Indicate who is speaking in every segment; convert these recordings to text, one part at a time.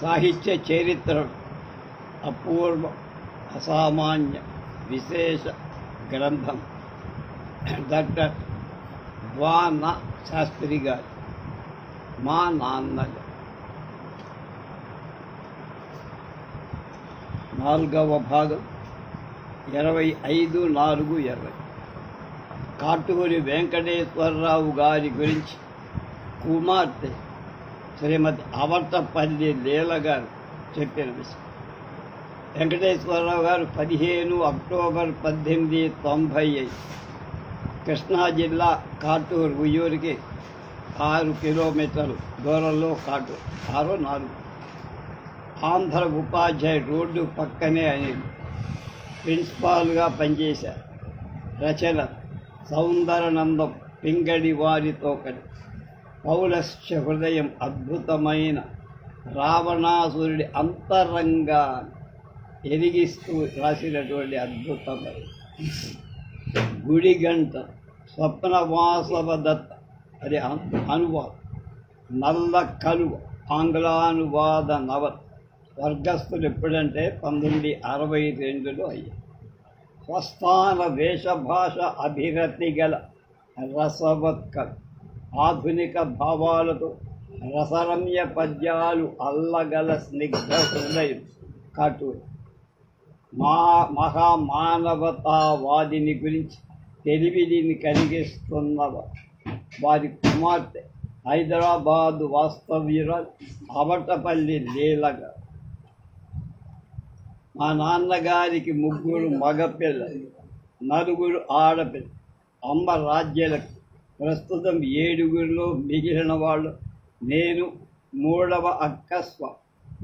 Speaker 1: సాహిత్య చరిత్ర అపూర్వ అసామాన్య విశేష గ్రంథం డాక్టర్ వాన శాస్త్రి గారు మా నాన్నగారు. 4వ భాగం 25/4/20. కాటూరి వెంకటేశ్వరరావు గారి గురించి కుమార్తె శ్రీమతి అవటపల్లి లీల గారు చెప్పిన విషయం. వెంకటేశ్వరరావు గారు 15 అక్టోబర్ 1895 కృష్ణా జిల్లా కాటూరు ఉయ్యూరికి 6 కిలోమీటర్ల దూరంలో కాటూరు 6-4 ఆంధ్ర ఉపాధ్యాయ రోడ్డు పక్కనే అని ప్రిన్సిపాల్గా పనిచేశారు. రచన సౌందరనందం పింగళి వారితో కలిసి పౌలస్య హృదయం అద్భుతమైన రావణాసురుడి అంతరంగా ఎదిగిస్తూ రాసినటువంటి అద్భుతమైన గుడిగంట స్వప్నవాసవదత్త అది అనువాదం. నల్ల కలువ ఆంగ్లానువాద నవల. స్వర్గస్థులు ఎప్పుడంటే 1962లో అయ్యాయి. స్వస్థాన వేషభాష అభిరతి గల రసవత్కలు, ఆధునిక భావాలతో రసరమ్య పద్యాలు అల్లగల స్నిగ్ధ హృదయం కాటూరు. మహామానవతావాదిని గురించి తెలివిని కలిగిస్తున్న వారి కుమార్తె హైదరాబాదు వాస్తవ్యురాలు అవటపల్లి లీల గారు. మా నాన్నగారికి 3 మగపిల్లలు, 4 ఆడపిల్లలు. అమ్మ రాజ్యాలకు ప్రస్తుతం 7గురిలో మిగిలిన వాళ్ళు నేను 3వ అక్కస్వ.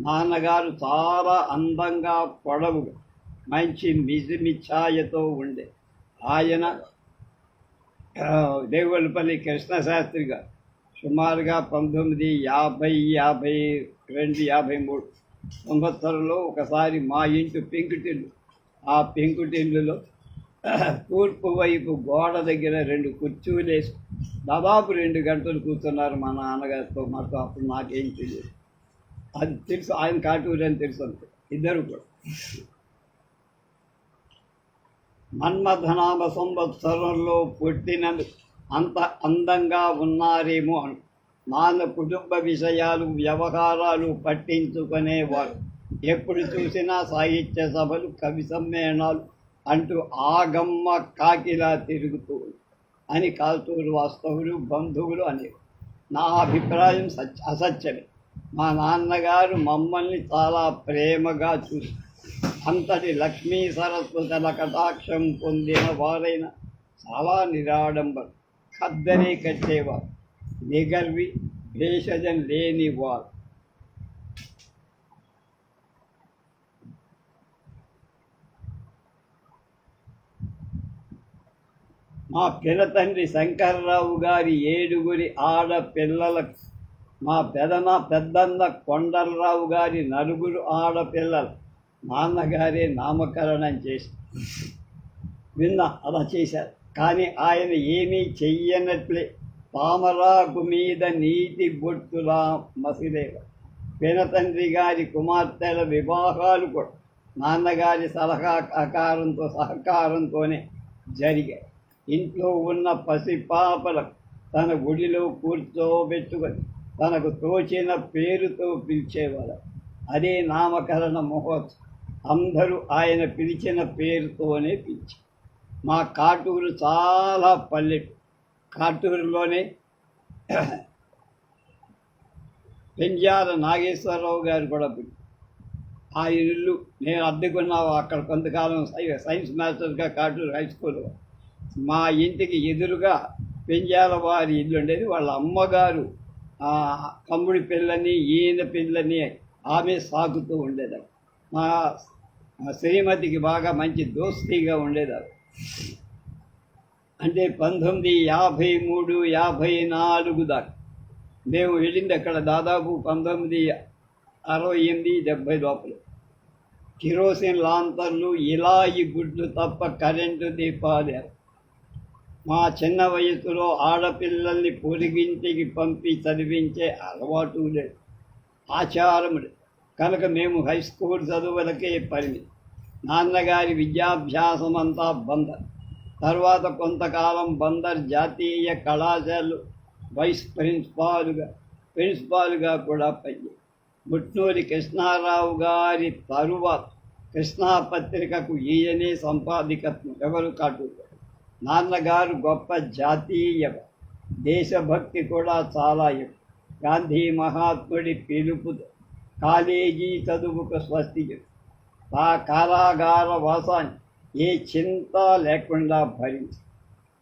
Speaker 1: నాన్నగారు చాలా అందంగా పొడవుగా మంచి మిజిమిఛాయతో ఉండే ఆయన దేవులపల్లి కృష్ణశాస్త్రి గారు సుమారుగా 1950-53 సంవత్సరంలో ఒకసారి మా ఇంటి పెంకుటిల్లు, ఆ పెంకుటిల్లులో తూర్పు వైపు గోడ దగ్గర 2 కుర్చీలు వేసి దాదాపు 2 గంటలు కూర్చున్నారు మా నాన్నగారితో. మాతో అప్పుడు నాకేం తెలియదు. అది తెలుసు, ఆయన కాటూరు అని తెలుసు అంతే. ఇద్దరు కూడా మన్మథనామ సంవత్సరంలో పుట్టినందుకు అంత అందంగా ఉన్నారేమో అను. నాన్న కుటుంబ విషయాలు వ్యవహారాలు పట్టించుకునేవారు. ఎప్పుడు చూసినా సాహిత్య సభలు, కవి సమ్మేళనాలు అంటూ ఆగమ్మ కాకిలా తిరుగుతూ అని కాల్తూరు వాస్తవులు బంధువులు అనేవి. నా అభిప్రాయం అసత్యమే. మా నాన్నగారు మమ్మల్ని చాలా ప్రేమగా చూసి అంతటి లక్ష్మీ సరస్వతుల కటాక్షం పొందిన వారైన చాలా నిరాడంబరు, ఖద్దరి కట్టేవారు, నిగర్వి భేషజం లేనివారు. మా పినతండ్రి శంకర్రావు గారి 7గురి ఆడపిల్లలకు మా పెద్దన్న కొండలరావు గారి 4 ఆడపిల్లలు నాన్నగారే నామకరణం చేసి అలా చేశారు. కానీ ఆయన ఏమీ చెయ్యనట్లే తామరాకు మీద నీటి బొట్టులా మసిలేరు. పినతండ్రి గారి కుమార్తెల వివాహాలు కూడా నాన్నగారి సహకారంతోనే జరిగాయి. ఇంట్లో ఉన్న పసిపాపలకు తన గుడిలో కూర్చోబెట్టుకొని తనకు తోచిన పేరుతో పిలిచేవారు. అదే నామకరణ మహోత్సవం. అందరూ ఆయన పిలిచిన పేరుతోనే పిలిచారు. మా కాటూరు చాలా పల్లెటూరు. కాటూరులోనే పెంజాల నాగేశ్వరరావు గారు కూడా ఆ ఇల్లు నేను అద్దెకున్నావు. అక్కడ కొంతకాలం సైన్స్ మాస్టర్గా కాటూరు హై స్కూల్లో. మా ఇంటికి ఎదురుగా పెంజాల వారి ఇల్లు ఉండేది. వాళ్ళ అమ్మగారు తమ్ముడి పిల్లని ఈయన పిల్లని ఆమె సాగుతూ ఉండేదారు. మా శ్రీమతికి బాగా మంచి దోస్తీగా ఉండేదారు. అంటే 1953-54 దాకా మేము వెళ్ళింది అక్కడ. దాదాపు 1968-70 లోపల కిరోసిన్ లాంతర్లు, ఇలాయి గుడ్లు తప్ప కరెంటు దీపాలు. మా చిన్న వయసులో ఆడపిల్లల్ని పొరిగింటికి పంపి చదివించే అలవాటు లేదు, ఆచారం లేదు. కనుక మేము హై స్కూల్ చదువులకే పరిమితి. నాన్నగారి విద్యాభ్యాసం అంతా బందర్. తర్వాత కొంతకాలం బందర్ జాతీయ కళాశాలలో వైస్ ప్రిన్సిపాల్గా కూడా పనిచేశారు. ముట్నూరి కృష్ణారావు గారి తరువాత కృష్ణా పత్రికకు ఈయనే సంపాదకత్వం. ఎవరు కాటూరు. నాన్నగారు గొప్ప జాతీయ దేశభక్తి కూడా చాలా ఎక్కువ. గాంధీ మహాత్ముడి పిలుపుతో కాలేజీ చదువుకు స్వస్తి చెప్పి ఆ కారాగార వాసాన్ని ఏ చింత లేకుండా భరించి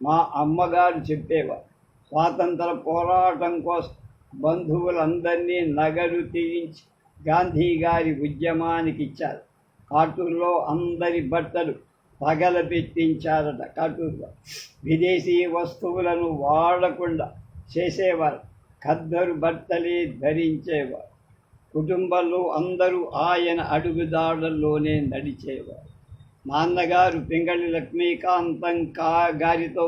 Speaker 1: మా అమ్మగారు చెప్పేవారు. స్వాతంత్ర పోరాటం కోసం బంధువులందరినీ నగరు తీయించి గాంధీ గారి ఉద్యమానికి ఇచ్చారు. కాటూరులో అందరి బట్టలు పగలబెట్టించారట. కాటూరులో విదేశీ వస్తువులను వాడకుండా చేసేవారు. ఖద్దరు బట్టలే ధరించేవారు. కుటుంబంలో అందరూ ఆయన అడుగుదాడల్లోనే నడిచేవారు. నాన్నగారు పింగళి లక్ష్మీకాంతం గారితో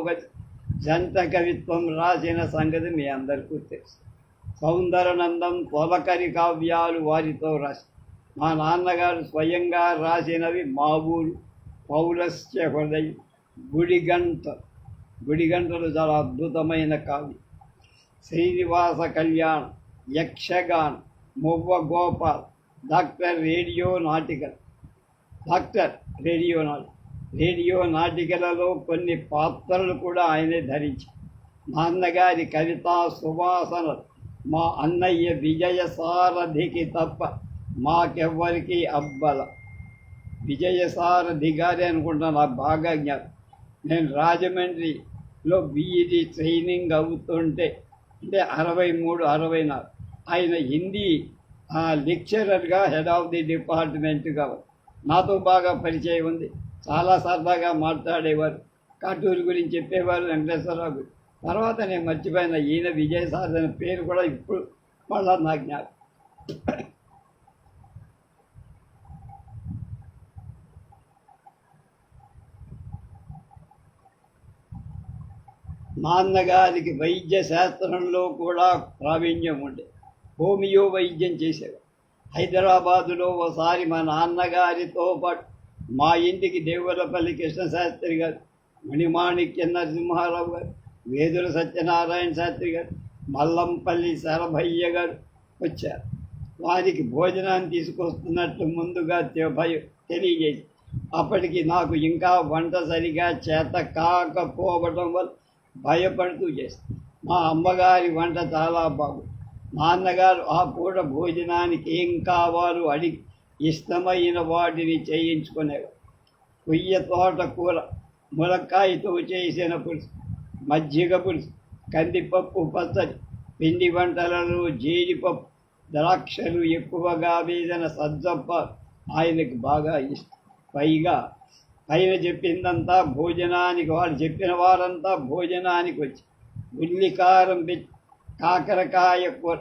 Speaker 1: జంట కవిత్వం రాసిన సంగతి మీ అందరికీ తెలుసు. సౌందరనందం, తొలకరి కావ్యాలు వారితో రాసి మా నాన్నగారు స్వయంగా రాసినవి మా ఊరు, పౌలస్య హృదయం, గుడిగంటలు చాలా అద్భుతమైన కావ్యం. శ్రీనివాస కళ్యాణం, యక్షగానం, మువ్వ గోపాల్, రేడియో నాటికలలో కొన్ని పాత్రలు కూడా ఆయనే ధరించారు. నాన్నగారి కవితా సువాసనలు మా అన్నయ్య విజయసారథికి తప్ప మాకెవ్వరికి అబ్బల. విజయసారథి గారే అనుకుంటా, నాకు బాగా జ్ఞాపకం. నేను రాజమండ్రిలో బీఈడి ట్రైనింగ్ అవుతుంటే అంటే 63, 64 ఆయన హిందీ లెక్చరర్గా హెడ్ ఆఫ్ ది డిపార్ట్మెంట్గా నాతో బాగా పరిచయం ఉంది. చాలా సరదాగా మాట్లాడేవారు. కాటూరు గురించి చెప్పేవారు వెంకటేశ్వరరావు. తర్వాత నేను మర్చిపోయిన ఈయన విజయసారథి అనే పేరు కూడా ఇప్పుడు మళ్ళా నా జ్ఞాపకం. నాన్నగారికి వైద్య శాస్త్రంలో కూడా ప్రావీణ్యం ఉండే. హోమియో వైద్యం చేసేవారు. హైదరాబాదులో ఒకసారి మా నాన్నగారితో పాటు మా ఇంటికి దేవులపల్లి కృష్ణశాస్త్రి గారు, మణిమాణిక్య నరసింహారావు గారు, వేదుల సత్యనారాయణ శాస్త్రి గారు, మల్లంపల్లి శరభయ్య గారు వచ్చారు. వారికి భోజనాన్ని తీసుకొస్తున్నట్టు ముందుగా తెలియజేసి అప్పటికి నాకు ఇంకా వంట సరిగా చేత కాకపోవడం వల్ల భయపడుతూ చేస్తాను. మా అమ్మగారి వంట చాలా బాగుంది. నాన్నగారు ఆ పూట భోజనానికి ఏం కావాలో అడిగి ఇష్టమైన వాటిని చేయించుకునేవారు. కొయ్య తోట కూర, ములక్కాయతో చేసిన పులుసు, మజ్జిగ పులుసు, కందిపప్పు పచ్చడి, పిండి వంటలలో జీడిపప్పు, ద్రాక్షలు ఎక్కువగా వేసిన సజ్జప్ప ఆయనకు బాగా ఇష్టం. పైన చెప్పిందంతా భోజనానికి, వాళ్ళు చెప్పిన వారంతా భోజనానికి వచ్చి ఉల్లికారం పెట్టి కాకరకాయ కూర,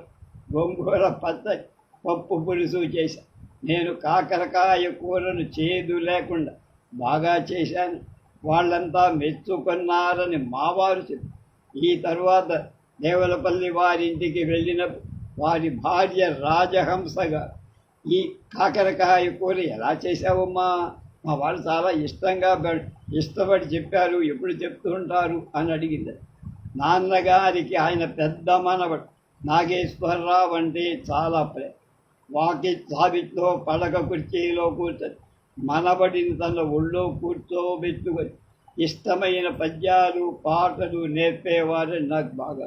Speaker 1: గోంగూర పచ్చడి, పప్పు పులుసు చేశాను. నేను కాకరకాయ కూరను చేదు లేకుండా బాగా చేశాను. వాళ్ళంతా మెచ్చుకున్నారని మావారు చెప్పి ఈ తర్వాత దేవులపల్లి వారింటికి వెళ్ళినప్పుడు వారి భార్య రాజహంసగా ఈ కాకరకాయ కూర ఎలా చేశావమ్మా, మా వాళ్ళు చాలా ఇష్టపడి చెప్పారు, ఎప్పుడు చెప్తూ ఉంటారు అని అడిగింది. నాన్నగారికి ఆయన పెద్ద మనవడు నాగేశ్వరరావు అంటే చాలా ప్రేమ. వాకి సాబిట్లో పడక కుర్చీలో కూర్చొని మనబడిని తన ఒళ్ళో కూర్చోబెట్టుకొని ఇష్టమైన పద్యాలు పాటలు నేర్పేవారని నాకు బాగా.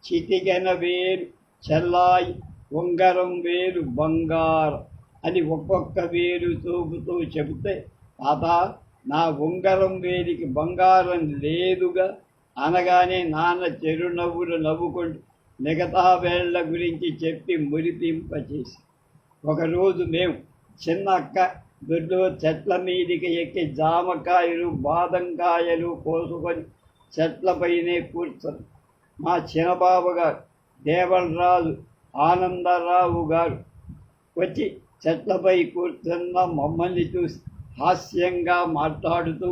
Speaker 1: చిటికెన వేలు చెల్లాయి, ఉంగరం వేలు బంగారం అని ఒక్కొక్క వేలు చూపుతూ చెబితే, తాత నా ఉంగరం వేలికి బంగారం లేదుగా అనగానే నాన్న చెరునవ్వులు నవ్వుకుంటూ మిగతా వేళ్ల గురించి చెప్పి మురిపింపచేసి, ఒకరోజు మేము చిన్న అక్క దొడ్లో చెట్ల మీదికి ఎక్కి జామకాయలు బాదంకాయలు కోసుకొని చెట్లపైనే కూర్చొని మా చిన్నబాబు గారు దేవలరాజు ఆనందరావు గారు వచ్చి చెట్లపై కూర్చున్న మమ్మల్ని చూసి హాస్యంగా మాట్లాడుతూ,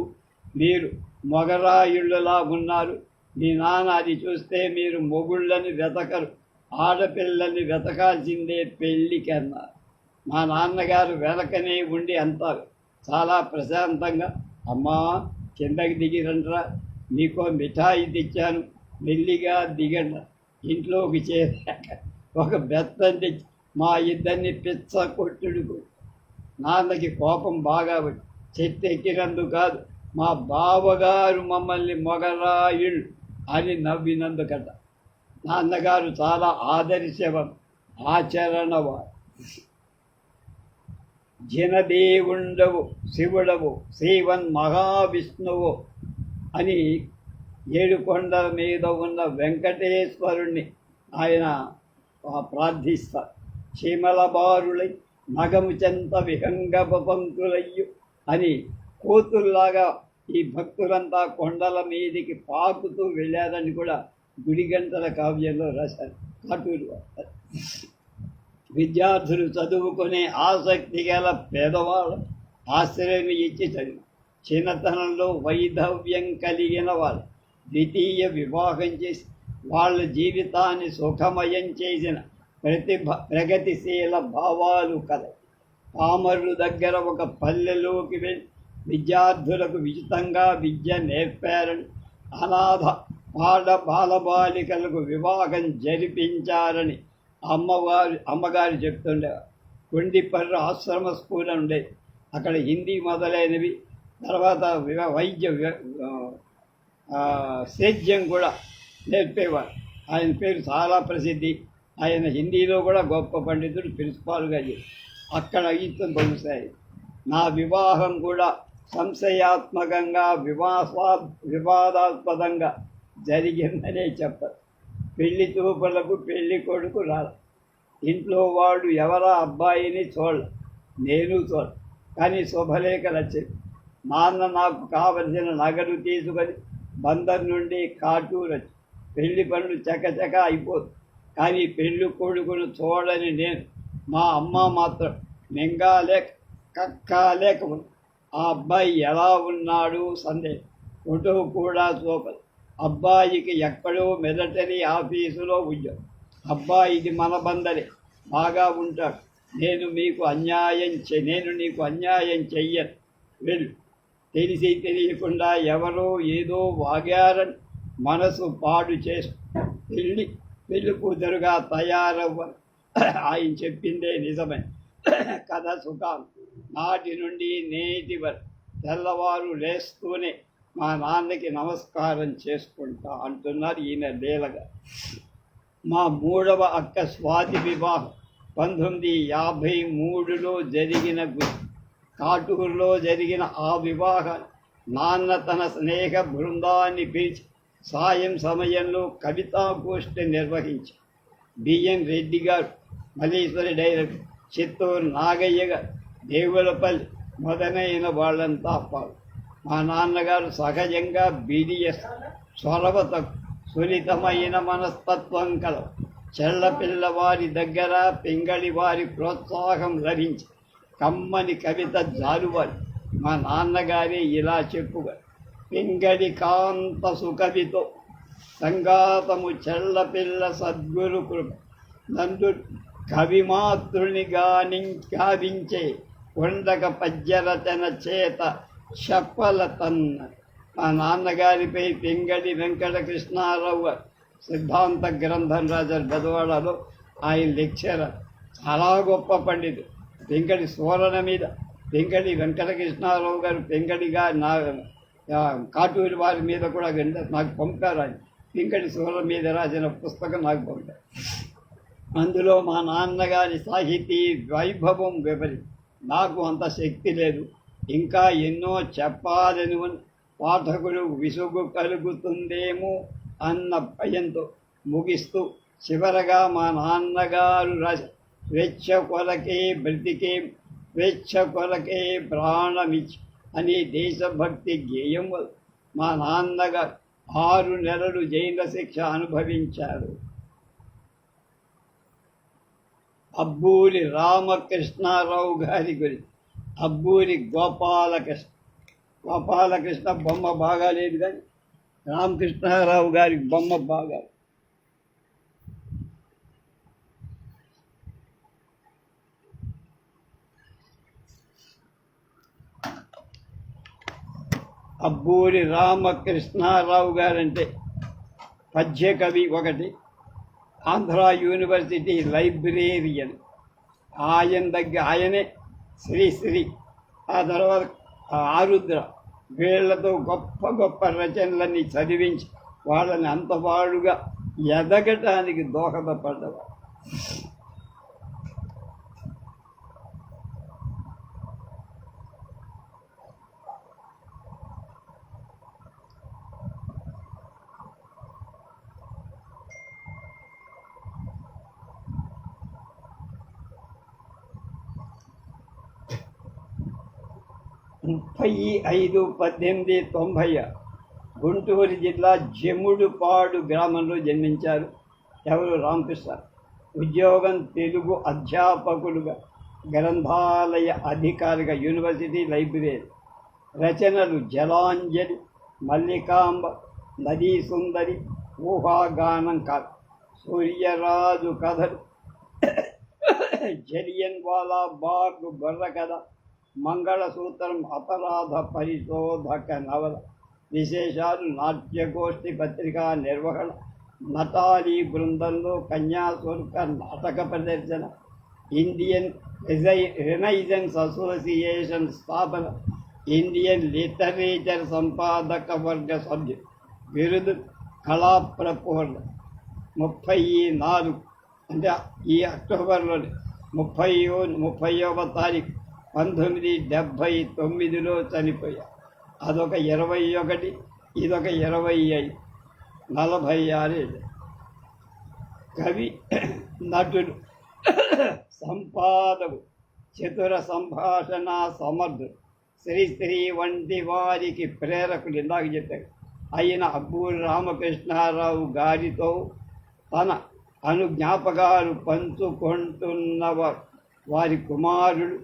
Speaker 1: మీరు మొగరాయుళ్ళలా ఉన్నారు, మీ నాన్న అది చూస్తే మీరు మొగుళ్ళని వెతకరు, ఆడపిల్లల్ని వెతకాల్సిందే పెళ్ళికి అన్నారు. మా నాన్నగారు వెనకనే ఉండి అంటారు చాలా ప్రశాంతంగా, అమ్మా కిందకి దిగిరంట్రా, నీకో మిఠాయి తెచ్చాను, మెల్లిగా దిగండి. ఇంట్లోకి చేరాక ఒక బెత్తం తెచ్చి మా ఇద్దరిని పిచ్చ కొట్టుడు. నాన్నకి కోపం బాగా వచ్చి, చెట్టు ఎక్కినందుకు కాదు, మా బావగారు మమ్మల్ని మొగరాయుళ్ళు అని నవ్వినందుకట. నాన్నగారు చాలా ఆదర్శవం, ఆచరణవాడు. జనదేవుండవు శివుడవు శ్రీవన్ మహావిష్ణువు అని ఏడుకొండల మీద ఉన్న వెంకటేశ్వరుణ్ణి ఆయన ప్రార్థిస్తారు. చీమలబారులై నగము చెంత విహంగప పంకులయ్యు అని కోతుల్లాగా ఈ భక్తులంతా కొండల మీదికి పాకుతూ వెళ్ళారని కూడా గుడిగంటల కావ్యంలో రాశారు కాటూరు. విద్యార్థులు చదువుకునే ఆసక్తి గల పేదవాళ్ళు ఆశ్రయం ఇచ్చి చదివి చిన్నతనంలో వైధవ్యం కలిగిన వాళ్ళు ద్వితీయ వివాహం చేసి వాళ్ళ జీవితాన్ని సుఖమయం చేసిన ప్రగతిశీల భావాలు కల పామరుల దగ్గర ఒక పల్లెలోకి వెళ్ళి విద్యార్థులకు ఉచితంగా విద్య నేర్పారని, అనాథ బాలబాలికలకు వివాహం జరిపించారని అమ్మగారు చెప్తుండేవారు. కొండిపర్రు ఆశ్రమ స్కూల్ ఉండేది. అక్కడ హిందీ మొదలైనవి, తర్వాత సేద్యం కూడా నేర్పేవారు. ఆయన పేరు చాలా ప్రసిద్ధి. ఆయన హిందీలో కూడా గొప్ప పండితుడు, ప్రిన్సిపాల్గా అక్కడ ఈతం పొందుతాయి. నా వివాహం కూడా సంశయాత్మకంగా వివాదాస్పదంగా జరిగిందనే చెప్పరు. పెళ్లి చూపులకు పెళ్లి కొడుకు రాల. ఇంట్లో వాడు ఎవరా అబ్బాయిని నేను కానీ శుభలేఖలు వచ్చేది. నాన్న నాకు కావలసిన నగలు తీసుకొని బందర్ నుండి కాటూరు వచ్చి పెళ్లి పనులు చకచక అయిపోతుంది. కానీ పెళ్లి కొడుకును చూడని నేను, మా అమ్మ మాత్రం కక్కాలేక ఆ అబ్బాయి ఎలా ఉన్నాడు సందేహం. ఫోటో కూడా చూపదు. అబ్బాయికి ఎక్కడో మిలిటరీ ఆఫీసులో ఉద్యోగం. అబ్బాయిది మన బందరే, బాగా ఉంటాడు. నేను నీకు అన్యాయం చెయ్యను, వెళ్ళు. తెలిసి తెలియకుండా ఎవరో ఏదో వాగారని మనసు పాడు చేసి పెళ్లి కూతురుగా తయారవ్వ. ఆయన చెప్పిందే నిజమే. కథ సుఖాలు. నాటి నుండి నేటి వరకు తెల్లవారు లేస్తూనే మా నాన్నకి నమస్కారం చేసుకుంటా అంటున్నారు ఈయన లీలగా. మా మూడవ అక్క స్వాతి వివాహం 1953లో జరిగిన కాటూరులో జరిగిన ఆ వివాహం నాన్న తన స్నేహ బృందాన్ని పిలిచి సాయం సమయంలో కవితాగోష్ఠి నిర్వహించి బిఎన్ రెడ్డి గారు, మల్లీశ్వరి డైరెక్టర్, చిత్తూరు నాగయ్య గారు, దేవులపల్లి మొదలైన వాళ్ళంతా పాడు. మా నాన్నగారు సహజంగా బిడిఎస్ స్వరవత సున్నితమైన మనస్తత్వం కల చెల్లపిల్లవారి దగ్గర పింగళి వారి ప్రోత్సాహం లభించి కమ్మని కవిత జాలువారు. మా నాన్నగారే ఇలా చెప్పుగారు, పింగళి కాంత సుకవితో సంగాతము చెల్లపిల్ల సద్గురు కృప నందు కవిమాతృని గావించే కొండక పద్యరచన చేత చెప్పలతన్న. మా నాన్నగారిపై పింగళి వెంకటకృష్ణారావు సిద్ధాంత గ్రంథం రాజారు బెదవాడలో. ఆయన లెక్చరర్, చాలా గొప్ప పండితుడు. పింగళి సోరణ మీద పింగళి వెంకటకృష్ణారావు గారు పింగళిగా కాటూరి వారి మీద కూడా నాకు పంపారు. ఆయన పింగళి సోరణ మీద రాసిన పుస్తకం నాకు పంపారు. అందులో మా నాన్నగారి సాహితీ వైభవం వివరి. నాకు అంత శక్తి లేదు, ఇంకా ఎన్నో చెప్పాలని పాఠకులు విసుగు కలుగుతుందేమో అన్న భయంతో ముగిస్తూ చివరగా మా నాన్నగారు రాసి స్వేచ్ఛ కొరకే బ్రతికే స్వేచ్ఛ కొరకే ప్రాణమిచ్చి అని దేశభక్తి గేయం మా నాన్నగారు 6 నెలలు జైలు శిక్ష అనుభవించారు. అబ్బూరి రామకృష్ణారావు గారి గురించి. అబ్బూరి గోపాలకృష్ణ బొమ్మ బాగాలేదు, కానీ రామకృష్ణారావు గారి బొమ్మ బాగా. అబ్బూరి రామకృష్ణారావు గారంటే పద్య కవి ఒకటి, ఆంధ్ర యూనివర్సిటీ లైబ్రేరియన్. ఆయనే శ్రీశ్రీ, ఆ తర్వాత ఆరుద్ర, వీళ్లతో గొప్ప గొప్ప రచనలన్నీ చదివించి వాళ్ళని అంతవాడుగా ఎదగటానికి దోహదపడ్డవాడు. ముప్పై 5/1890 గుంటూరు జిల్లా జమ్ముడుపాడు గ్రామంలో జన్మించారు. ఎవరు? రామకృష్ణ. ఉద్యోగం తెలుగు అధ్యాపకులుగా, గ్రంథాలయ అధికారిగా, యూనివర్సిటీ లైబ్రరీ. రచనలు జలాంజలి, మల్లికాంబ, నదీ సుందరి, ఊహాగానం కాదు, సూర్యరాజు కథలు, జలియన్ వాలా బాగ్ బుర్ర కథ, మంగళసూత్రం, అపరాధ పరిశోధక నవల. విశేషాలు: నాట్యగోష్ఠి పత్రికా నిర్వహణ, నటాలి బృందంలో కన్యాశుల్క నాటక ప్రదర్శన, ఇండియన్ రినైజెన్స్ అసోసియేషన్ స్థాపన, ఇండియన్ లిటరేచర్ సంపాదక వర్గ సభ్యులు. బిరుదు కళా ప్రపూర్ణ. 34 అంటే ఈ అక్టోబర్లోని 30వ తారీఖు 1979లో చనిపోయారు. అదొక 21, ఇదొక 25, 46 ఏళ్ళు. కవి, నటుడు, సంపాదకు, చతుర సంభాషణ సమర్థుడు, శ్రీశ్రీ వంటి వారికి ప్రేరకులు ఇందాక చెప్పారు అయిన అబ్బూరి రామకృష్ణారావు గారితో తన అనుజ్ఞాపకాలు పంచుకుంటున్నవారు వారి కుమారుడు,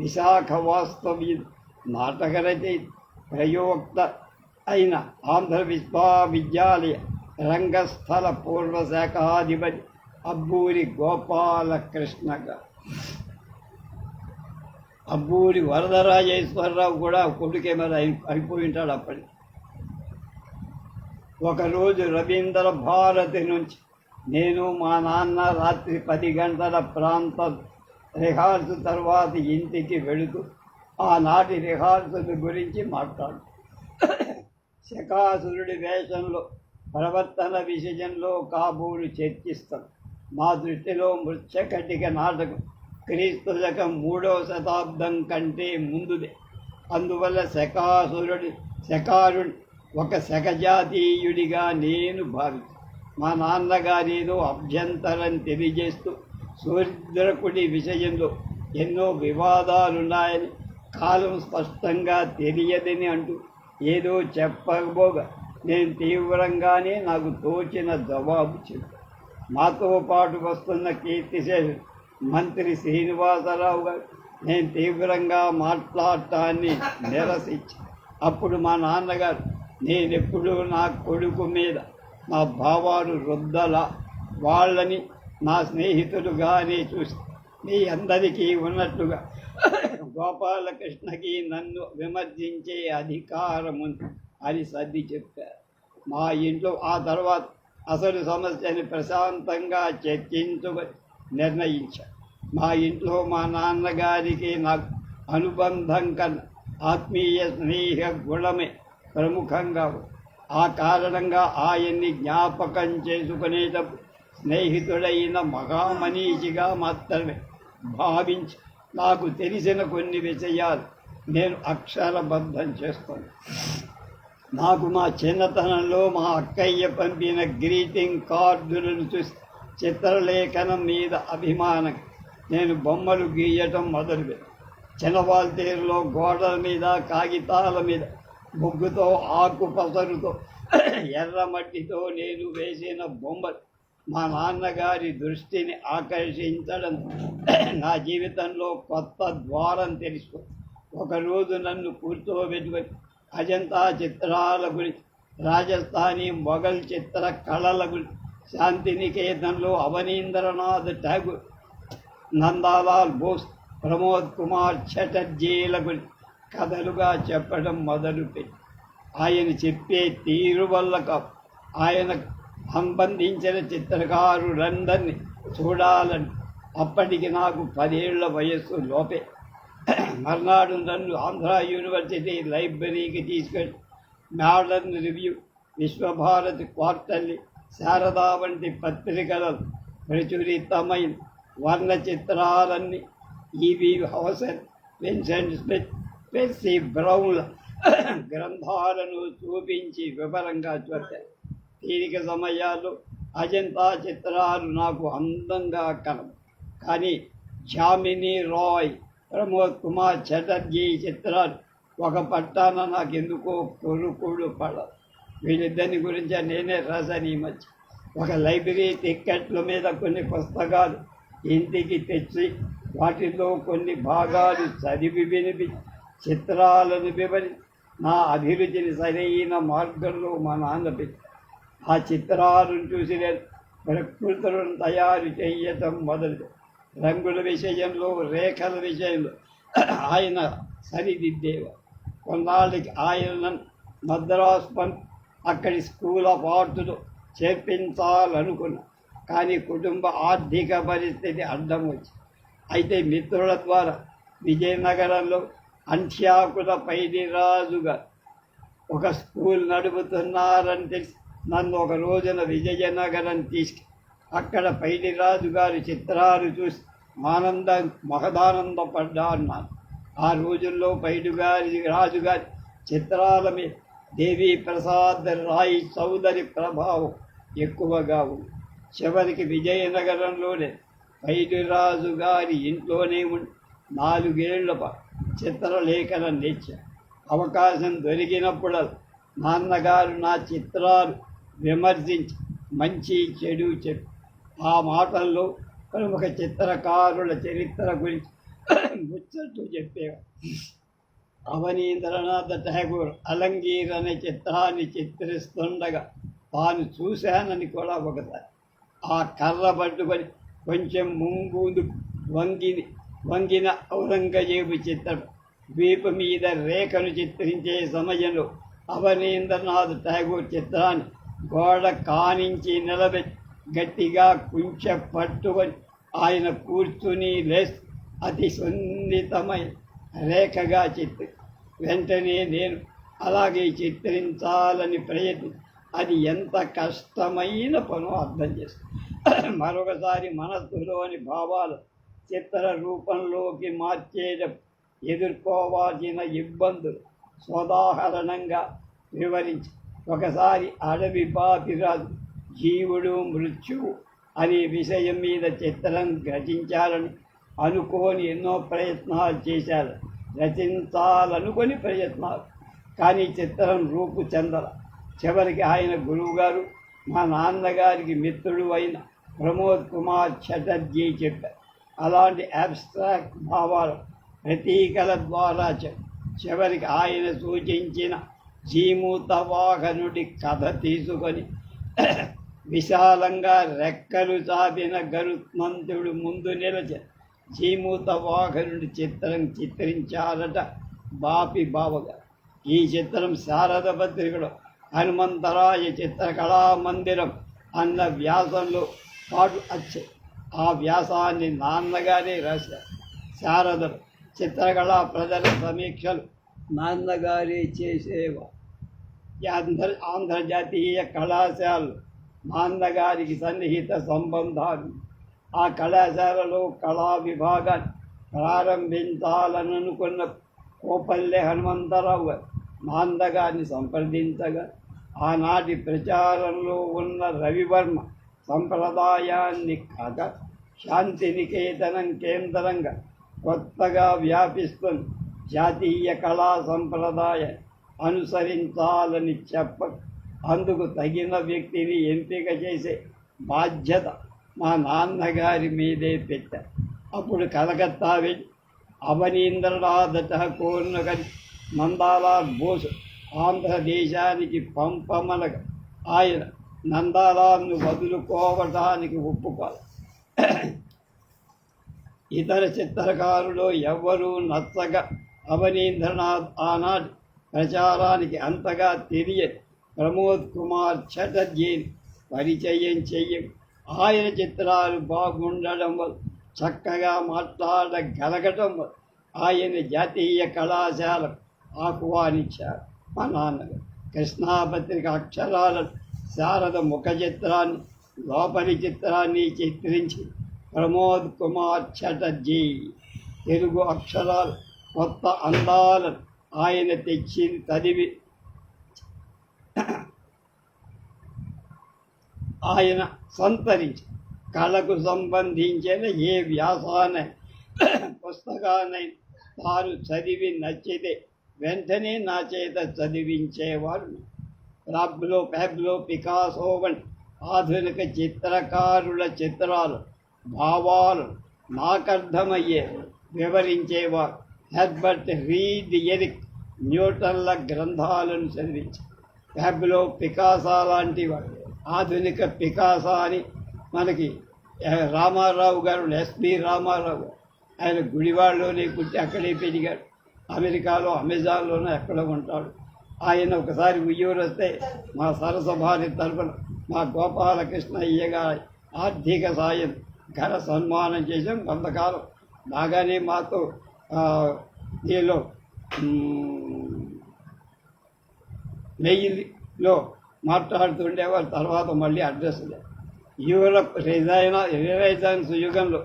Speaker 1: విశాఖ వాస్తవ్యుడు, నాటక రచయిత, ప్రయోక్త అయిన ఆంధ్ర విశ్వవిద్యాలయ రంగస్థల పూర్వ శాఖాధిపతి అబ్బూరి గోపాలకృష్ణ గారు. అబ్బూరి వరదరాజేశ్వరరావు కూడా కొడుకే మరి అయిపోయి ఉంటాడు అప్పటికి. ఒకరోజు రవీంద్ర భారతి నుంచి నేను మా నాన్న రాత్రి 10 గంటల ప్రాంతం రిహార్సు తర్వాత ఇంటికి వెళుతూ ఆనాటి రిహార్సల్ గురించి మాట్లాడు. శకాసురుడి వేషంలో ప్రవర్తన విషయంలో కాబూలు చర్చిస్తాం. మా దృష్టిలో మృచ్ఛకటిక నాటకం క్రీస్తు శకం 3వ శతాబ్దం కంటే ముందుదే. అందువల్ల శకారుడి ఒక శకజాతీయుడిగా నేను భావించాను. మా నాన్నగారేదో అభ్యంతరం తెలియజేస్తూ సూర్యకుడి విషయంలో ఎన్నో వివాదాలున్నాయని, కాలం స్పష్టంగా తెలియదని అంటూ ఏదో చెప్పబోగా నేను తీవ్రంగానే నాకు తోచిన జవాబు చెప్పాను. మాతో పాటు వస్తున్న కీర్తిశేషుడు మంత్రి శ్రీనివాసరావు గారు నేను తీవ్రంగా మాట్లాడటాన్ని నిరసించాను. అప్పుడు మా నాన్నగారు, నేనెప్పుడూ నా కొడుకు మీద నా భావాలు రుద్దలా, వాళ్ళని నా స్నేహితులుగానే చూసి మీ అందరికీ ఉన్నట్లుగా గోపాలకృష్ణకి నన్ను విమర్శించే అధికారం ఉంది అని సర్ది చెప్పారు. మా ఇంట్లో ఆ తర్వాత అసలు సమస్యని ప్రశాంతంగా చర్చించుకొని నిర్ణయించారు. మా ఇంట్లో మా నాన్నగారికి నాకు అనుబంధం కన్నా ఆత్మీయ స్నేహ గుణమే ప్రముఖంగా ఉంది. ఆ కారణంగా ఆయన్ని జ్ఞాపకం చేసుకునేటప్పుడు స్నేహితుడైన మహామనీషిగా మాత్రమే భావించి నాకు తెలిసిన కొన్ని విషయాలు నేను అక్షరబద్ధం చేస్తాను. నాకు మా చిన్నతనంలో మా అక్కయ్య పంపిన గ్రీటింగ్ కార్డులను చూసి చిత్రలేఖనం మీద అభిమానం నేను బొమ్మలు గీయటం మొదలుపెట్టాను. చిన్నవాల్తేరులో గోడల మీద, కాగితాల మీద ముగ్గుతో, ఆకు పసరుతో, ఎర్రమట్టితో నేను వేసిన బొమ్మలు మా నాన్నగారి దృష్టిని ఆకర్షించడం నా జీవితంలో కొత్త ద్వారం తెలుసు. ఒకరోజు నన్ను కూర్చోబెట్టుకొని అజంతా చిత్రాల గురించి, రాజస్థానీ మొఘల్ చిత్ర కళల గురించి, శాంతినికేతన్లో అవనీంద్రనాథ్ ఠాగూర్, నందాలాల్ బోస్, ప్రమోద్ కుమార్ చటర్జీల గురించి కథలుగా చెప్పడం మొదలుపెట్టి ఆయన చెప్పే తీరు వల్ల ఆయన సంబంధించిన చిత్రకారులందరినీ చూడాలని. అప్పటికి నాకు 10 ఏళ్ల వయస్సు లోపే. మర్నాడు నన్ను ఆంధ్ర యూనివర్సిటీ లైబ్రరీకి తీసుకెళ్ళి Modern Review, Visvabharati Quarterly, Sharada వంటి పత్రికలలో ప్రచురితమైన వర్ణ చిత్రాలన్నీ E V Howson, Vincent Smith, Percy బ్రౌన్ల గ్రంథాలను చూపించి వివరంగా చూశారు. తీరిక సమయాల్లో అజంతా చిత్రాలు నాకు అందంగా కనవు. కానీ జామినీ రాయ్, ప్రమోద్ కుమార్ చటర్జీ చిత్రాలు ఒక పట్టాన నాకెందుకో కొరుకుడు పడదు. వీళ్ళిద్దరిని గురించి నేనే రాశాను ఈ మధ్య. ఒక లైబ్రరీ టిక్కెట్ల మీద కొన్ని పుస్తకాలు ఇంటికి తెచ్చి వాటిలో కొన్ని భాగాలు చదివి వినిపి చిత్రాలను వివరించి నా అభిరుచిని సరైన మార్గంలో మా నాన్న పెట్టి ఆ చిత్రాలను చూసి నేను ప్రకృతులను తయారు చేయటం మొదలు. రంగుల విషయంలో, రేఖల విషయంలో ఆయన సరిదిద్దేవారు. కొన్నాళ్ళకి ఆయన మద్రాసు అక్కడి స్కూల్ ఆఫ్ ఆర్ట్స్లో చేర్పించాలనుకున్నా. కానీ కుటుంబ ఆర్థిక పరిస్థితి అడ్డం వచ్చి, అయితే మిత్రుల ద్వారా విజయనగరంలో అంత్యాకుల పైడిరాజుగా ఒక స్కూల్ నడుపుతున్నారని తెలిసి నన్ను ఒక రోజున విజయనగరం తీసుకు అక్కడ పైడిరాజు గారి చిత్రాలు చూసి మహదానందపడ్డాను. ఆ రోజుల్లో రాజుగారి చిత్రాల మీద దేవీ ప్రసాద్ రాయ్ చౌదరి ప్రభావం ఎక్కువగా ఉంది. చివరికి విజయనగరంలోనే పైడిరాజు గారి ఇంట్లోనే ఉండి 4 ఏళ్ల చిత్రలేఖనం నేర్చాను. అవకాశం దొరికినప్పుడు నాన్నగారు నా చిత్రాలు విమర్శించి మంచి చెడు చెప్పి ఆ మాటల్లో ప్రముఖ చిత్రకారుల చరిత్ర గురించి ముచ్చట్లు చెప్పేవారు. అవనీంద్రనాథ్ ఠాగూర్ అలంగీర్ అనే చిత్రాన్ని చిత్రిస్తుండగా తాను చూశానని కూడా ఒకసారి ఆ కర్ర పట్టుకొని కొంచెం ముందు వంగిన ఔరంగజేబు చిత్రం వీపు మీద రేఖను చిత్రించే సమయంలో అవనీంద్రనాథ్ ఠాగూర్ చిత్రాన్ని గోడ కానించి నిలబెట్టి గట్టిగా కుంచె పట్టుకొని ఆయన కూర్చుని లేచి అతి సున్నితమైన రేఖగా వెంటనే నేను అలాగే చిత్రించాలని ప్రయత్నం. అది ఎంత కష్టమైన పనో అర్థం చేస్తాను. మరొకసారి మనస్సులోని భావాలు చిత్ర రూపంలోకి మార్చేటప్పుడు ఎదుర్కోవాల్సిన ఇబ్బందులు సోదాహరణంగా వివరించి, ఒకసారి అడవి పాపిరాజు జీవుడు మృత్యువు అనే విషయం మీద చిత్రం రచించాలని అనుకోని ఎన్నో ప్రయత్నాలు చేశారు. రచించాలనుకొని ప్రయత్నాలు, కానీ చిత్రం రూపు చెందల. చివరికి ఆయన గురువుగారు, మా నాన్నగారికి మిత్రుడు అయిన ప్రమోద్ కుమార్ చటర్జీ చెప్పారు. అలాంటి అబ్స్ట్రాక్ట్ భావాలు ప్రతీకల ద్వారా చివరికి ఆయన సూచించిన జీమూతవాహనుడి కథ తీసుకొని విశాలంగా రెక్కలు చాపిన గరుత్మంతుడు ముందు నిలిచి జీమూతవాహనుడి చిత్రం చిత్రించారట బాపి బావగా. ఈ చిత్రం శారద పత్రికలో హనుమంతరాయ చిత్రకళా మందిరం అన్న వ్యాసంలో పాటు వచ్చాయి. ఆ వ్యాసాన్ని నాన్నగారే రాశారు. శారదలు చిత్రకళా ప్రజల సమీక్షలు నాన్నగారే చేసేవారు. ఆంధ్రజాతీయ కళాశాలలు నాన్నగారికి సన్నిహిత సంబంధాలు. ఆ కళాశాలలో కళా విభాగాన్ని ప్రారంభించాలనుకున్న కోపల్లె హనుమంతరావు గారు నాన్నగారిని సంప్రదించగా ఆనాటి ప్రచారంలో ఉన్న రవివర్మ సంప్రదాయాన్ని కాక శాంతినికేతనం కేంద్రంగా కొత్తగా వ్యాపిస్తున్న జాతీయ కళా సంప్రదాయం అనుసరించాలని అందుకు తగిన వ్యక్తిని ఎంపిక చేసే బాధ్యత మా నాన్నగారి మీదే పెట్టారు. అప్పుడు కలకత్తా వెళ్ళి అవనీంద్రనాథ్ ఠాగూర్ను కలిసి నందాలాల్ బోస్ ఆంధ్రదేశానికి పంపమనగా ఆయన నందాలాల్ను వదులుకోవడానికి ఒప్పుకోవాలి. ఇతర చిత్రకారులు ఎవ్వరూ నచ్చగా అవనీంద్రనాథ్ ఆనాడు ప్రచారానికి అంతగా తెలియని ప్రమోద్ కుమార్ చటర్జీని పరిచయం చెయ్యం. ఆయన చిత్రాలు బాగుండడం వల్ల, చక్కగా మాట్లాడగలగటం వల్ల ఆయన జాతీయ కళాశాలకు ఆహ్వానించారు. మా నాన్నగారు కృష్ణాపత్రిక అక్షరాలను, శారద ముఖ చిత్రాన్ని, లోపలి చిత్రాన్ని చిత్రించి ప్రమోద్ కుమార్ చటర్జీ తెలుగు అక్షరాలు కొత్త అందాలను ఆయన తెచ్చి చదివి ఆయన సంతరించి కళకు సంబంధించిన ఏ వ్యాసాన్ని పుస్తకాన్ని తాను చదివి నచ్చితే వెంటనే నా చేత చదివించేవాడు. ప్యాబ్లో పికాసో వంటి ఆధునిక చిత్రకారుల చిత్రాలు, భావాలు నాకర్థమయ్యే వివరించేవారు. హెర్బర్ట్ రీడ్, ఎరిక్ న్యూటన్ల గ్రంథాలను చదివించారు. ప్యాబ్లో పికాసా లాంటి వాడు, ఆధునిక పికాసా అని మనకి రామారావు గారు, ఎస్పి రామారావు, ఆయన గుడివాడలోనే పుట్టి అక్కడే పెరిగాడు. అమెరికాలో అమెజాన్లోనే ఎక్కడ ఉంటాడు. ఆయన ఒకసారి ఉయ్యూరు వస్తే మా సరస భార్య తరపున మా గోపాలకృష్ణ అయ్య గారి ఆర్థిక సాయం ఘన సన్మానం చేసాం. కొంతకాలం బాగానే మాతో దీనిలో మెయిల్లో మాట్లాడుతుండేవారు. తర్వాత మళ్ళీ అడ్రస్ లేదు. యూరప్ రినైజాన్స్ యుగంలో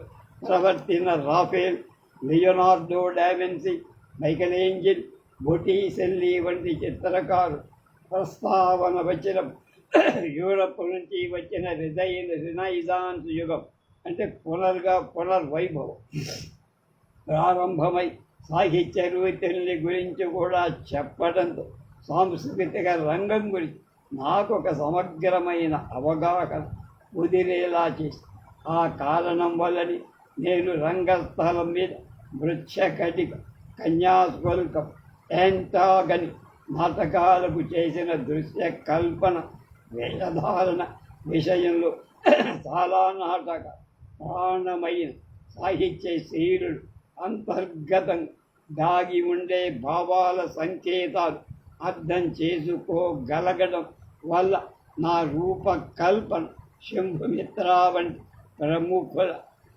Speaker 1: ప్రవర్తిన Raphael, Leonardo da Vinci, Michelangelo, Botticelli వంటి చిత్రకారు ప్రస్తావన వచ్చిన యూరప్ నుంచి వచ్చిన రినైజాన్స్ యుగం అంటే పునర్వైభవం ప్రారంభమై సాహిత్య వృత్తుల్ని గురించి కూడా చెప్పడంతో సాంస్కృతిక రంగం గురించి నాకు ఒక సమగ్రమైన అవగాహన కుదిరేలా చేసి, ఆ కారణం వల్లని నేను రంగస్థలం మీద మృచ్ఛకటిక, కన్యాశుల్కం, యాంటాగని నాటకాలకు చేసిన దృశ్య కల్పన, వేషధారణ విషయంలో చాలా నాటక ప్రాణమైన సాహిత్య శీలుడు అంతర్గతంగా దాగి ఉండే భావాల సంకేతాలు అర్థం చేసుకోగలగడం వల్ల నా రూపకల్పన శంభుమిత్ర వంటి ప్రముఖుల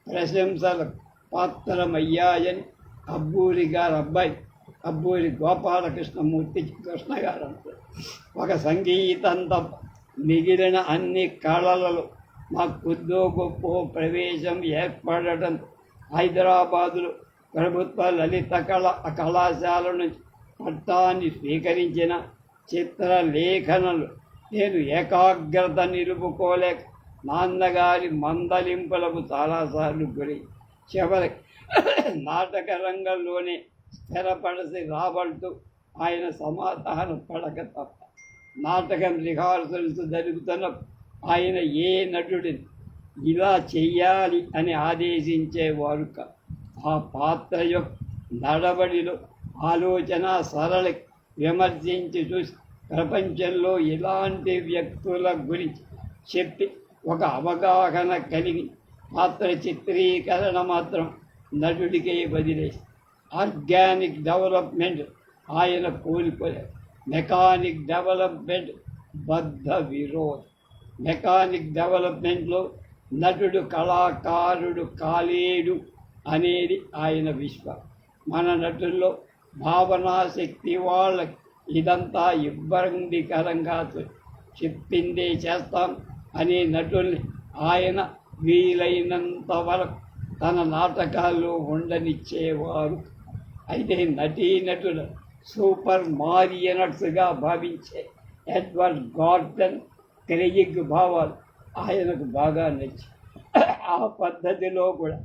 Speaker 1: ప్రశంసలకు పాత్రమయ్యాయని అబ్బూరి గారు అబ్బాయి అబ్బూరి గోపాలకృష్ణమూర్తి కృష్ణ గారు అంటారు. ఒక సంగీతం తప్ప మిగిలిన అన్ని కళలలో మాకు కొద్దో గొప్ప ప్రవేశం ఏర్పడటం హైదరాబాదులో ప్రభుత్వ లలిత కళాశాల నుంచి పట్టాన్ని స్వీకరించిన చిత్రలేఖనలు నేను ఏకాగ్రత నిలుపుకోలేక నాన్నగారి మందలింపులకు చాలాసార్లు గురి, చివరికి నాటక రంగంలోనే స్థిరపడిసి రాబడుతూ ఆయన సమాధానం పడక తప్ప నాటకం రిహార్సల్స్ జరుగుతున్నప్పుడు ఆయన ఏ నటుడిని ఇలా చెయ్యాలి అని ఆదేశించేవారు కాదు. ఆ పాత్ర యొక్క నడవడిలో ఆలోచన సరళి విమర్శించి చూసి ప్రపంచంలో ఇలాంటి వ్యక్తుల గురించి చెప్పి ఒక అవగాహన కలిగి పాత్ర చిత్రీకరణ మాత్రం నటుడికే వదిలేసి ఆర్గానిక్ డెవలప్మెంట్ ఆయన కోల్పోయారు. మెకానిక్ డెవలప్మెంట్ బద్ధ విరోధం. మెకానిక్ డెవలప్మెంట్లో నటుడు కళాకారుడు కాలేడు అనేది ఆయన విశ్వాసం. మన నటుల్లో భావనాశక్తి వాళ్ళకి ఇదంతా ఇబ్బందికరంగా చెప్పిందే చేస్తాం అనే నటుల్ని ఆయన వీలైనంత వరకు తన నాటకాల్లో ఉండనిచ్చేవారు. అయితే నటీనటులు సూపర్ మారియనట్స్గా భావించే ఎడ్వర్డ్ గార్డన్, క్రెయిగ్ భావాలు ఆయనకు బాగా నచ్చి ఆ పద్ధతిలో కూడా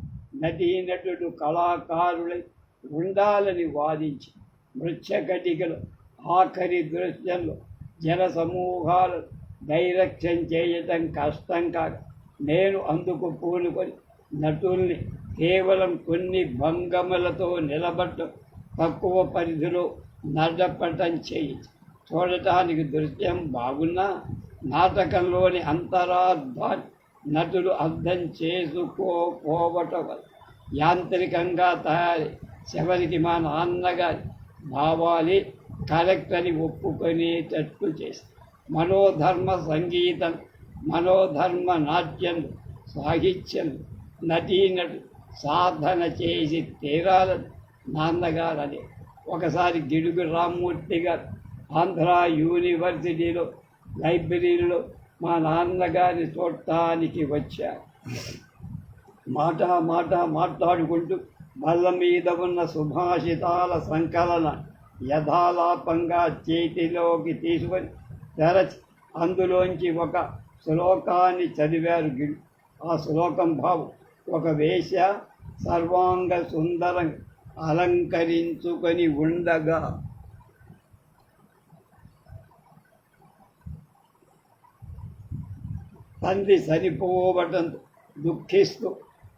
Speaker 1: నటీనటుడు కళాకారులై ఉండాలని వాదించి మృచ్ఛకటికలు ఆఖరి దృశ్యంలో జన సమూహాలు డైరెక్షన్ చేయటం కష్టం కాక నేను అందుకు పూనుకొని నటుల్ని కేవలం కొన్ని భంగములతో నిలబడటం, తక్కువ పరిధిలో నడపటం చేయించి చూడటానికి దృశ్యం బాగున్నా నాటకంలోని అంతరార్థాన్ని నటులు అర్థం చేసుకోపోవటం వల్ల యాంత్రికంగా తయారీ చివరికి మా నాన్నగారి భావాలే కరెక్ట్ అని ఒప్పుకునేటట్లు చేసి మనోధర్మ సంగీతం, మనోధర్మ నాట్యం, సాహిత్యం, నటీనటు సాధన చేసి తీరాలని నాన్నగారు అని. ఒకసారి గిడుగు రామ్మూర్తి గారు ఆంధ్ర యూనివర్సిటీలో లైబ్రరీలో మా నాన్నగారిని చూడటానికి వచ్చారు. మాట్లాడుకుంటూ బల్ల మీద ఉన్న సుభాషితాల సంకలన యథాలాపంగా చేతిలోకి తీసుకొని తెరచి అందులోంచి ఒక శ్లోకాన్ని చదివారు గిడు. ఆ శ్లోకం భావం: ఒక వేశ్య సర్వాంగ సుందరం అలంకరించుకొని ఉండగా తండ్రి చనిపోవటంతో దుఃఖిస్తూ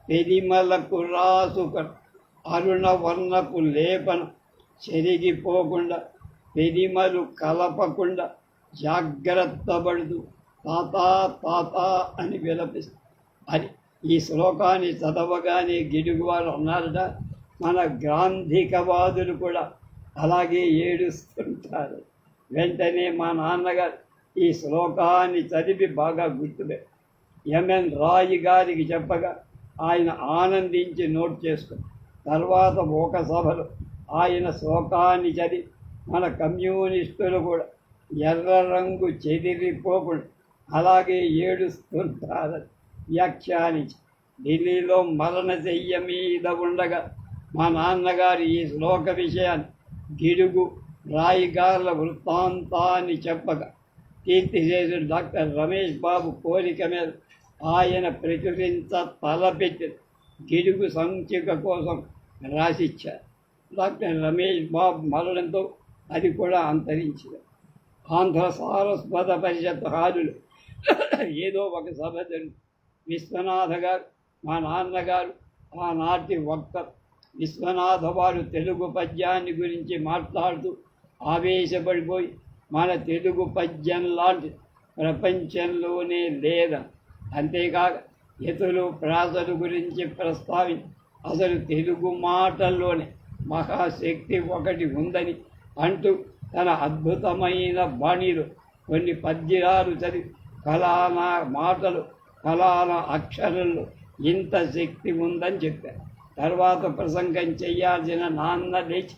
Speaker 1: పెరిమలకు రాసుక అరుణవర్ణపు లేపన చెరిగిపోకుండా పెరిమలు కలపకుండా జాగ్రత్త పడుతూ తాత అని విలపిస్తూ అని ఈ శ్లోకాన్ని చదవగానే గిడుగువారు అన్నారట, మన గ్రాంధికవాదులు కూడా అలాగే ఏడుస్తుంటారు. వెంటనే మా నాన్నగారు ఈ శ్లోకాన్ని చదివి బాగా గుర్తులే ఎంఎన్ రాయి గారికి చెప్పగా ఆయన ఆనందించి నోట్ చేసుకుని తర్వాత ఒక సభలో ఆయన శ్లోకాన్ని చదివి మన కమ్యూనిస్టులు కూడా ఎర్ర రంగు చెదిరిపోకుండా అలాగే ఏడుస్తుంటారని వ్యాఖ్యానించి ఢిల్లీలో మరణశయ్య మీద ఉండగా మా నాన్నగారు ఈ శ్లోక విషయాన్ని గిడుగు రాయిగారుల వృత్తాంతాన్ని చెప్పగా కీర్తిశేషుడు డాక్టర్ రమేష్ బాబు కోరిక మీద ఆయన ప్రచురించ తలపెట్టి గిడుగు సంచిక కోసం రాసిచ్చారు. డాక్టర్ రమేష్ బాబు మరణంతో అది కూడా అంతరించింది. ఆంధ్ర సారస్వత పరిషత్ హాలులు ఏదో ఒక సభ జరుగుతుంది. విశ్వనాథ గారు మా నాన్నగారు ఆనాటి వక్త. విశ్వనాథ వారు తెలుగు పద్యాన్ని గురించి మాట్లాడుతూ ఆవేశపడిపోయి మన తెలుగు పద్యం లాంటి ప్రపంచంలోనే లేదని, అంతేకాక ఇతరులు ప్రాసల గురించి ప్రస్తావించి అసలు తెలుగు మాటల్లోనే మహాశక్తి ఒకటి ఉందని అంటూ తన అద్భుతమైన బాణీలో కొన్ని పద్యాలు చదివి ఫలానా మాటలు ఫలానా అక్షరంలో ఇంత శక్తి ఉందని చెప్పారు. తర్వాత ప్రసంగం చేయాల్సిన నాన్న లేచి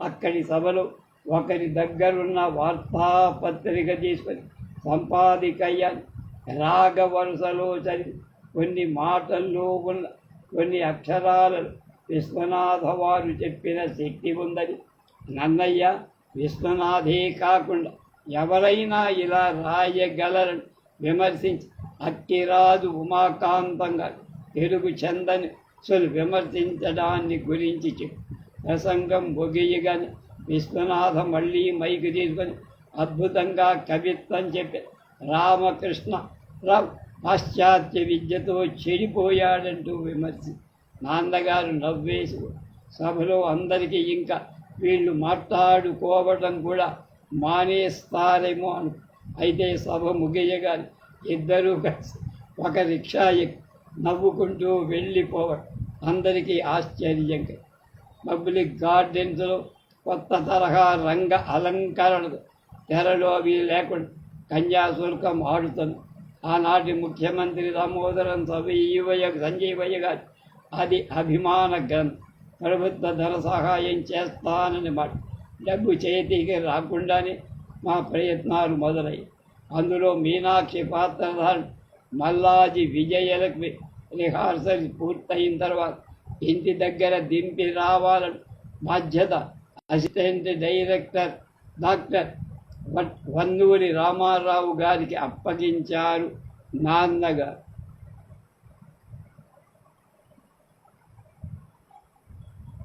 Speaker 1: అక్కడి సభలో ఒకరి దగ్గరున్న వార్తాపత్రిక తీసుకొని సంపాదికయ్యాన్ని రాగ వరుసలో చదివి కొన్ని మాటల్లో ఉన్న కొన్ని అక్షరాలలో విశ్వనాథ వారు చెప్పిన శక్తి ఉందని, నన్నయ్య విశ్వనాథే కాకుండా ఎవరైనా ఇలా రాయగలరని విమర్శించి అక్కిరాజు ఉమాకాంతంగా తెలుగు చందని విమర్శించడాన్ని గురించి చెప్పి ప్రసంగం ముగియగానే విశ్వనాథ మళ్ళీ మైకు తీసుకొని అద్భుతంగా కవిత్వం చెప్పి రామకృష్ణ రావు పాశ్చాత్య విద్యతో చెడిపోయాడంటూ విమర్శి నాన్నగారు నవ్వేసి సభలో అందరికీ ఇంకా వీళ్ళు మాట్లాడుకోవడం కూడా మానేస్తారేమో అను. అయితే సభ ముగియగానే ఇద్దరూ కలిసి ఒక రిక్షా ఎక్కి నవ్వుకుంటూ వెళ్ళిపోవడం అందరికీ ఆశ్చర్యంగా. పబ్లిక్ గార్డెన్స్లో కొత్త తరహా రంగ అలంకరణలు తెరలో అవి లేకుండా కన్యాశుల్కం ఆడుతుంది. ఆనాటి ముఖ్యమంత్రి దామోదరం సంజీవయ్య గారు అది అభిమాన గ్రంథం. ప్రభుత్వ ధన సహాయం చేస్తానని మాట డబ్బు చేతికి రాకుండానే మా ప్రయత్నాలు మొదలయ్యాయి. అందులో మీనాక్షి పాత్రధారణ మల్లాజీ విజయలక్ష్మి రిహార్సల్ పూర్తయిన తర్వాత ఇంటి దగ్గర దింపి రావాలని బాధ్యత అసిస్టెంట్ డైరెక్టర్ డాక్టర్ వన్నూరి రామారావు గారికి అప్పగించారు నాన్నగారు.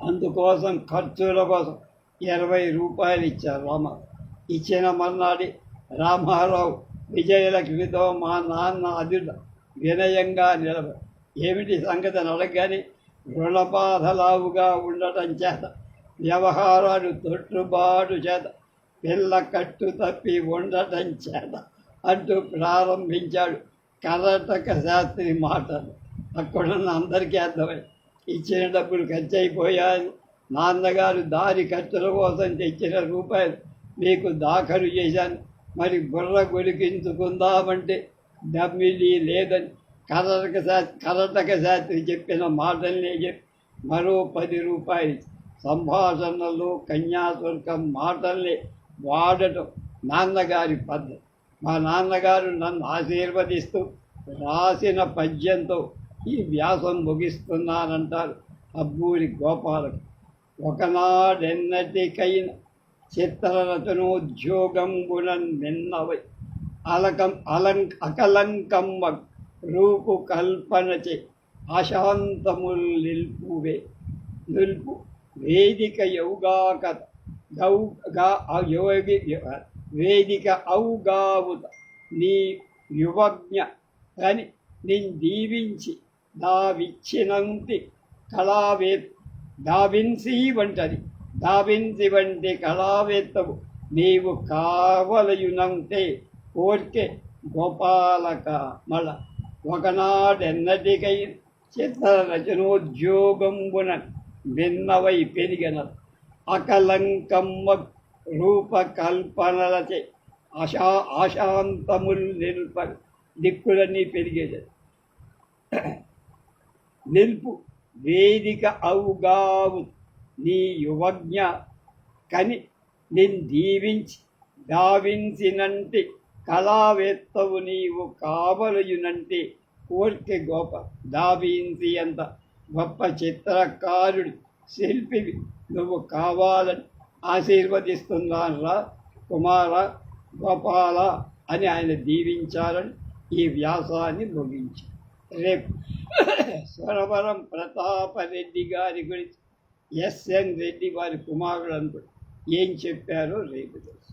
Speaker 1: అందుకోసం ఖర్చుల కోసం 20 రూపాయలు ఇచ్చారు రామారావు. ఇచ్చిన మర్నాడి రామారావు విజయలక్ష్మితో మా నాన్న అదుట వినయంగా నిలబడి ఏమిటి సంగతి అడగని రుణబాధలావుగా ఉండటం చేత వ్యవహారాలు తొట్టుబాటు చేత పిల్ల కట్టు తప్పి ఉండటం చేత అంటూ ప్రారంభించాడు కర్ణాటక శాస్త్రి మాటలు. అక్కడున్న అందరికీ అర్థమైంది ఇచ్చిన డబ్బులు ఖర్చు అయిపోయాయి. నాన్నగారు దారి ఖర్చుల కోసం తెచ్చిన రూపాయలు మీకు దాఖలు చేశాను. మరి బుర్ర గొలికించుకుందామంటే దమ్మిలి లేదని కరటక శాస్త్రి చెప్పిన మాటల్నే చెప్పి మరో 10 రూపాయలు సంభాషణలో కన్యాశుల్కం మాటల్ని వాడటం నాన్నగారి పద్ధతి. మా నాన్నగారు నన్ను ఆశీర్వదిస్తూ రాసిన పద్యంతో ఈ వ్యాసం ముగిస్తున్నానంటారు అబ్బూరి గోపాలకు. ఒకనాడెన్నటికైన చిత్రరచనోద్యోగంబున నిన్నవై అకలంకమ్మ రూపు కల్పనచే అశాంతముల్ నిల్పు వేదిక యౌగాకత వేదిక ఔగావుత నీ యువజ్ఞ అని దీవించి దావిచ్చినంతి దావిన్సి వంటి కళావేత్తవు నీవు కావలయునంతే కోర్కె గోపాలక మళ. ఒకనాడెన్నటికై చిత్రరచనోద్యోగంబున భిన్నవై పెరిగిన అకలంకమ్మ రూపకల్పనలచే ఆశాంతముల్ నిల్ప దిక్కులన్నీ పెరిగేది. నిల్పు వేదిక ఔగావు నీ యువజ్ఞ కని దీవించి దావించినంటి కళావేత్తవు నీవు కావలయునంటి కోర్కె గోప. దావించి అంత గొప్ప చిత్రకారుడి శిల్పివి నువ్వు కావాలని ఆశీర్వదిస్తున్నారా కుమార గోపాల అని ఆయన దీవించాలని ఈ వ్యాసాన్ని ముగించి రేపు స్వరవరం ప్రతాపరెడ్డి గారి గురించి ఎస్ఎన్ రెడ్డి వారి కుమారుడు అనుకో ఏం చెప్పారో రేపు తెలుసు.